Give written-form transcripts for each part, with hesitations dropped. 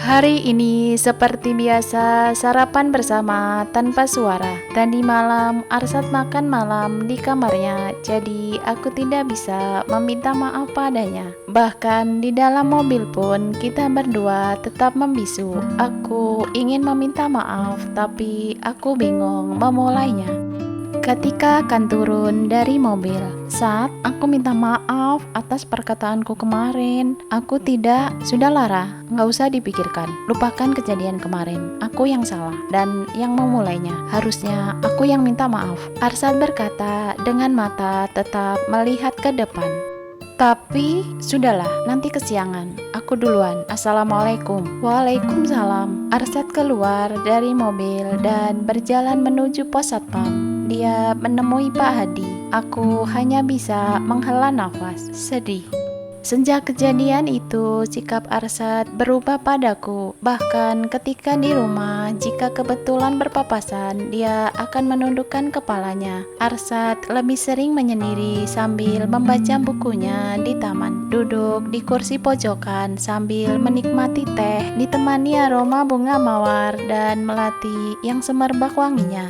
Hari ini seperti biasa sarapan bersama tanpa suara. Tadi malam Arsad makan malam di kamarnya, jadi aku tidak bisa meminta maaf padanya. Bahkan di dalam mobil pun kita berdua tetap membisu. Aku ingin meminta maaf, tapi aku bingung memulainya. Ketika akan turun dari mobil, saat aku minta maaf atas perkataanku kemarin, aku tidak, sudah Lara, nggak usah dipikirkan, lupakan kejadian kemarin, aku yang salah dan yang memulainya, harusnya aku yang minta maaf. Arsad berkata dengan mata tetap melihat ke depan. Tapi sudahlah, nanti kesiangan. Aku duluan. Assalamualaikum. Waalaikumsalam. Arsad keluar dari mobil dan berjalan menuju pos satpam. Dia menemui Pak Hadi. Aku hanya bisa menghela nafas, sedih. Sejak kejadian itu, sikap Arsad berubah padaku. Bahkan ketika di rumah, jika kebetulan berpapasan, dia akan menundukkan kepalanya. Arsad lebih sering menyendiri sambil membaca bukunya di taman. Duduk di kursi pojokan sambil menikmati teh, ditemani aroma bunga mawar dan melati yang semerbak wanginya.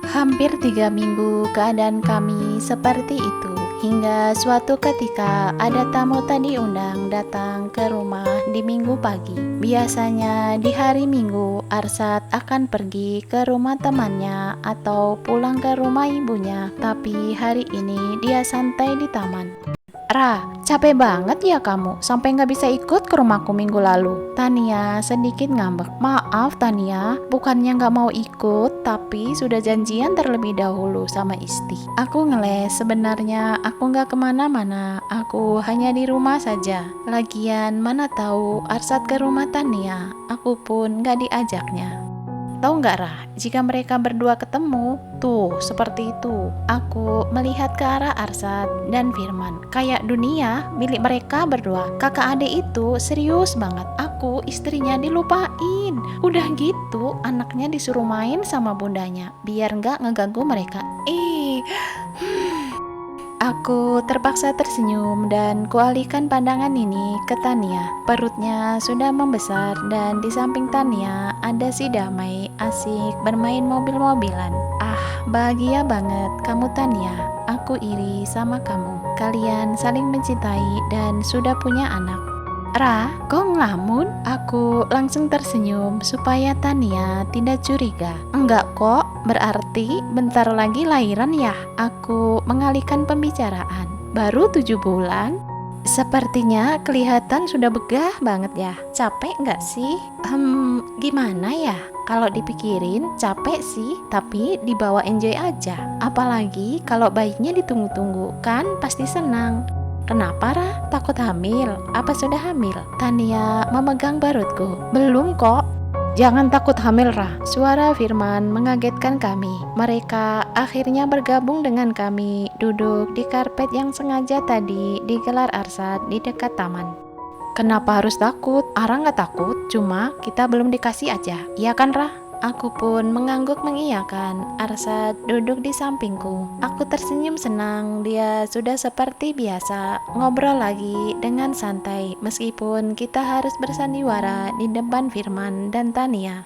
Hampir 3 minggu keadaan kami seperti itu. Hingga suatu ketika ada tamu tak diundang datang ke rumah di minggu pagi. Biasanya di hari minggu Arsad akan pergi ke rumah temannya atau pulang ke rumah ibunya. Tapi hari ini dia santai di taman. Ra, capek banget ya kamu sampai nggak bisa ikut ke rumahku minggu lalu. Tania sedikit ngambek. Maaf Tania, bukannya nggak mau ikut, tapi sudah janjian terlebih dahulu sama Isti. Aku ngeles, sebenarnya aku nggak kemana-mana, aku hanya di rumah saja. Lagian mana tahu Arsad ke rumah Tania, aku pun nggak diajaknya. Tahu nggak Rah, jika mereka berdua ketemu, tuh seperti itu. Aku melihat ke arah Arsad dan Firman. Kayak dunia milik mereka berdua. Kakak adik itu serius banget. Aku istrinya dilupain. Udah gitu anaknya disuruh main sama bundanya biar nggak ngeganggu mereka. Aku terpaksa tersenyum dan kualihkan pandangan ini ke Tania. Perutnya sudah membesar dan di samping Tania ada si Damai asik bermain mobil-mobilan. Ah, bahagia banget kamu Tania. Aku iri sama kamu. Kalian saling mencintai dan sudah punya anak. Ra, kok ngelamun? Aku langsung tersenyum supaya Tania tidak curiga. Enggak kok, berarti bentar lagi lahiran ya? Aku mengalihkan pembicaraan. Baru 7 bulan? Sepertinya kelihatan sudah begah banget ya. Capek nggak sih? Gimana ya? Kalau dipikirin capek sih, tapi dibawa enjoy aja. Apalagi kalau bayinya ditunggu-tunggu, kan pasti senang. Kenapa Rah? Takut hamil? Apa sudah hamil? Tania memegang perutku. Belum kok. Jangan takut hamil Rah. Suara Firman mengagetkan kami. Mereka akhirnya bergabung dengan kami duduk di karpet yang sengaja tadi digelar Arsad di dekat taman. Kenapa harus takut? Ara nggak takut, cuma kita belum dikasih aja. Iya kan Rah? Aku pun mengangguk mengiyakan. Arsad duduk di sampingku. Aku tersenyum senang. Dia sudah seperti biasa ngobrol lagi dengan santai, meskipun kita harus bersandiwara di depan Firman dan Tania.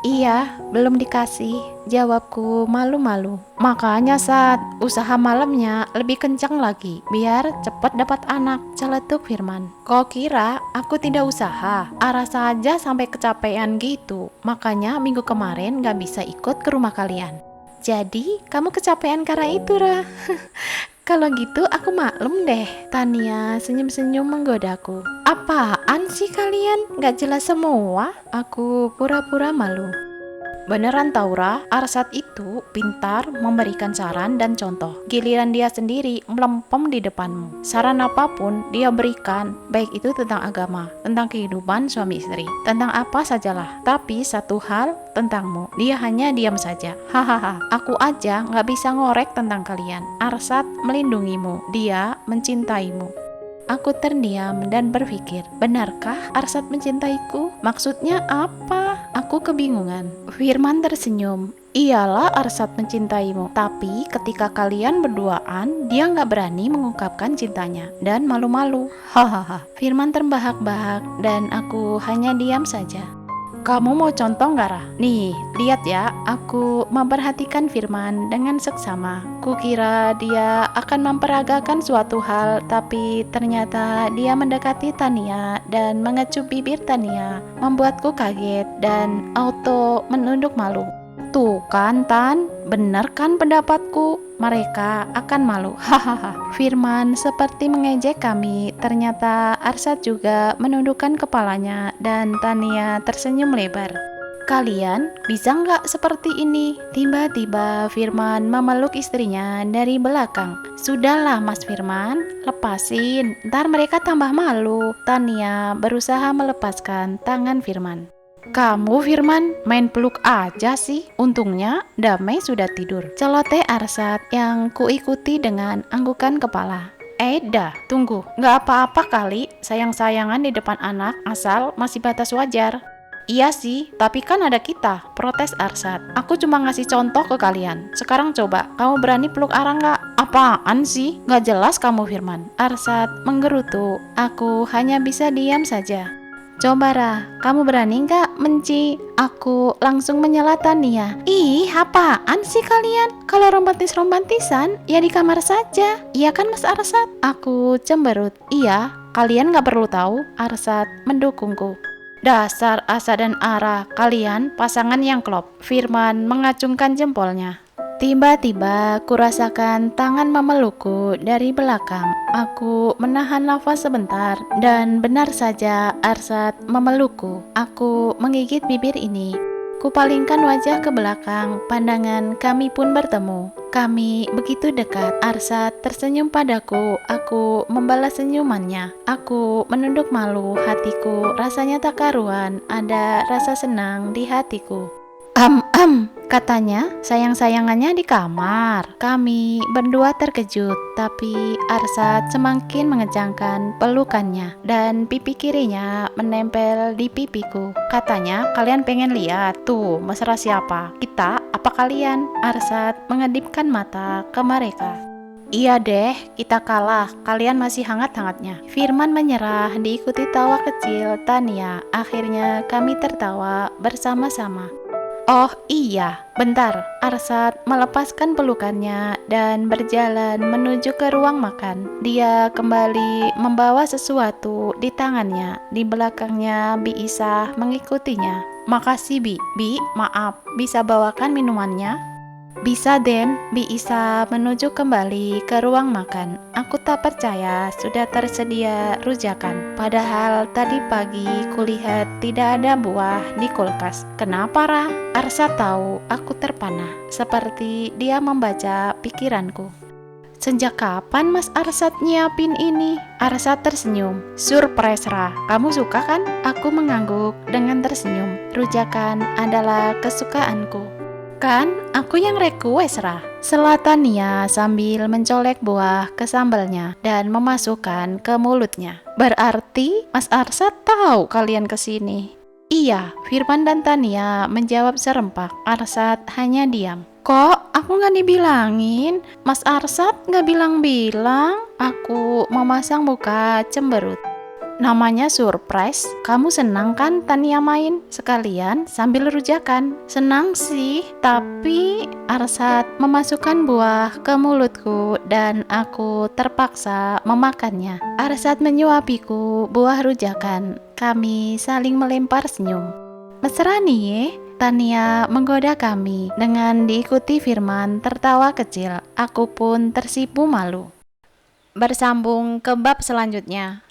Iya, belum dikasih, jawabku malu-malu. Makanya saat usaha malamnya lebih kencang lagi, biar cepat dapat anak, celetuk Firman. Kau kira aku tidak usaha? Ara saja sampai kecapean gitu, makanya minggu kemarin gak bisa ikut ke rumah kalian. Jadi, kamu kecapean karena itu, Ra. Kalau gitu aku maklum deh. Tania senyum-senyum menggodaku. Apaan sih kalian? Gak jelas semua. Aku pura-pura malu. Beneran Taura, Arsad itu pintar memberikan saran dan contoh. Giliran dia sendiri melempem di depanmu. Saran apapun dia berikan, baik itu tentang agama, tentang kehidupan suami istri, tentang apa sajalah. Tapi satu hal tentangmu, dia hanya diam saja. Hahaha, aku aja gak bisa ngorek tentang kalian. Arsad melindungimu, dia mencintaimu. Aku terdiam dan berpikir, benarkah Arsad mencintaiku? Maksudnya apa? Aku kebingungan. Firman tersenyum. Iyalah Arsad mencintaimu, tapi ketika kalian berduaan, dia nggak berani mengungkapkan cintanya dan malu-malu. Hahaha. Firman terbahak-bahak dan aku hanya diam saja. Kamu mau contoh nggak, Rah? Nih, lihat ya, aku memperhatikan Firman dengan seksama. Kukira dia akan memperagakan suatu hal, tapi ternyata dia mendekati Tania dan mengecup bibir Tania, membuatku kaget dan auto menunduk malu. Tuh kan, Tan, bener kan pendapatku? Mereka akan malu. Hahaha. Firman seperti mengejek kami. Ternyata Arsad juga menundukkan kepalanya dan Tania tersenyum lebar. Kalian bisa nggak seperti ini? Tiba-tiba Firman memeluk istrinya dari belakang. Sudahlah Mas Firman, lepasin. Ntar mereka tambah malu. Tania berusaha melepaskan tangan Firman. Kamu Firman, main peluk aja sih. Untungnya Damai sudah tidur. Celoteh Arsad yang kuikuti dengan anggukan kepala. Dah, tunggu. Nggak apa-apa kali sayang-sayangan di depan anak, asal masih batas wajar. Iya sih, tapi kan ada kita, protes Arsad. Aku cuma ngasih contoh ke kalian. Sekarang coba, kamu berani peluk Ara nggak? Apaan sih? Nggak jelas kamu Firman. Arsad menggerutu. Aku hanya bisa diam saja. Coba Ra, kamu berani nggak menci? Aku langsung menyela Tania. Ih, apaan sih kalian? Kalau romantis-romantisan, ya di kamar saja. Iya kan Mas Arsad? Aku cemberut. Iya, kalian nggak perlu tahu. Arsad mendukungku. Dasar Asa dan Ara, kalian pasangan yang klop. Firman mengacungkan jempolnya. Tiba-tiba kurasakan tangan memelukku dari belakang. Aku menahan nafas sebentar dan benar saja Arsad memelukku. Aku menggigit bibir ini. Kupalingkan wajah ke belakang, pandangan kami pun bertemu. Kami begitu dekat. Arsad tersenyum padaku. Aku membalas senyumannya. Aku menunduk malu. Hatiku rasanya tak karuan. Ada rasa senang di hatiku. Katanya sayang-sayangannya di kamar. Kami berdua terkejut, tapi Arsad semakin mengejangkan pelukannya dan pipi kirinya menempel di pipiku. Katanya kalian pengen lihat tuh mesra siapa? Kita apa kalian? Arsad mengedipkan mata ke mereka. Iya deh, kita kalah. Kalian masih hangat-hangatnya. Firman menyerah diikuti tawa kecil Tania. Akhirnya kami tertawa bersama-sama. Oh iya, bentar. Arsad melepaskan pelukannya dan berjalan menuju ke ruang makan. Dia kembali membawa sesuatu di tangannya. Di belakangnya Bi Isah mengikutinya. Makasih Bi. Bi, maaf, bisa bawakan minumannya? Bisa Den, Bi Isah menuju kembali ke ruang makan. Aku tak percaya sudah tersedia rujakan. Padahal tadi pagi kulihat tidak ada buah di kulkas. Kenapa Ra? Arsad tahu aku terpana, seperti dia membaca pikiranku. Sejak kapan Mas Arsad nyiapin ini? Arsad tersenyum. Surprise Ra, kamu suka kan? Aku mengangguk dengan tersenyum. Rujakan adalah kesukaanku. Kan, aku yang request Ra. Sela Tania sambil mencolek buah ke sambalnya dan memasukkan ke mulutnya. Berarti Mas Arsad tahu kalian kesini. Iya, Firman dan Tania menjawab serempak. Arsad hanya diam. Kok aku nggak dibilangin? Mas Arsad nggak bilang-bilang. Aku memasang muka cemberut. Namanya surprise. Kamu senang kan Tania main? Sekalian sambil rujakan. Senang sih, tapi Arsad memasukkan buah ke mulutku dan aku terpaksa memakannya. Arsad menyuapiku buah rujakan. Kami saling melempar senyum. Mesra nih, Tania menggoda kami dengan diikuti Firman tertawa kecil. Aku pun tersipu malu. Bersambung ke bab selanjutnya.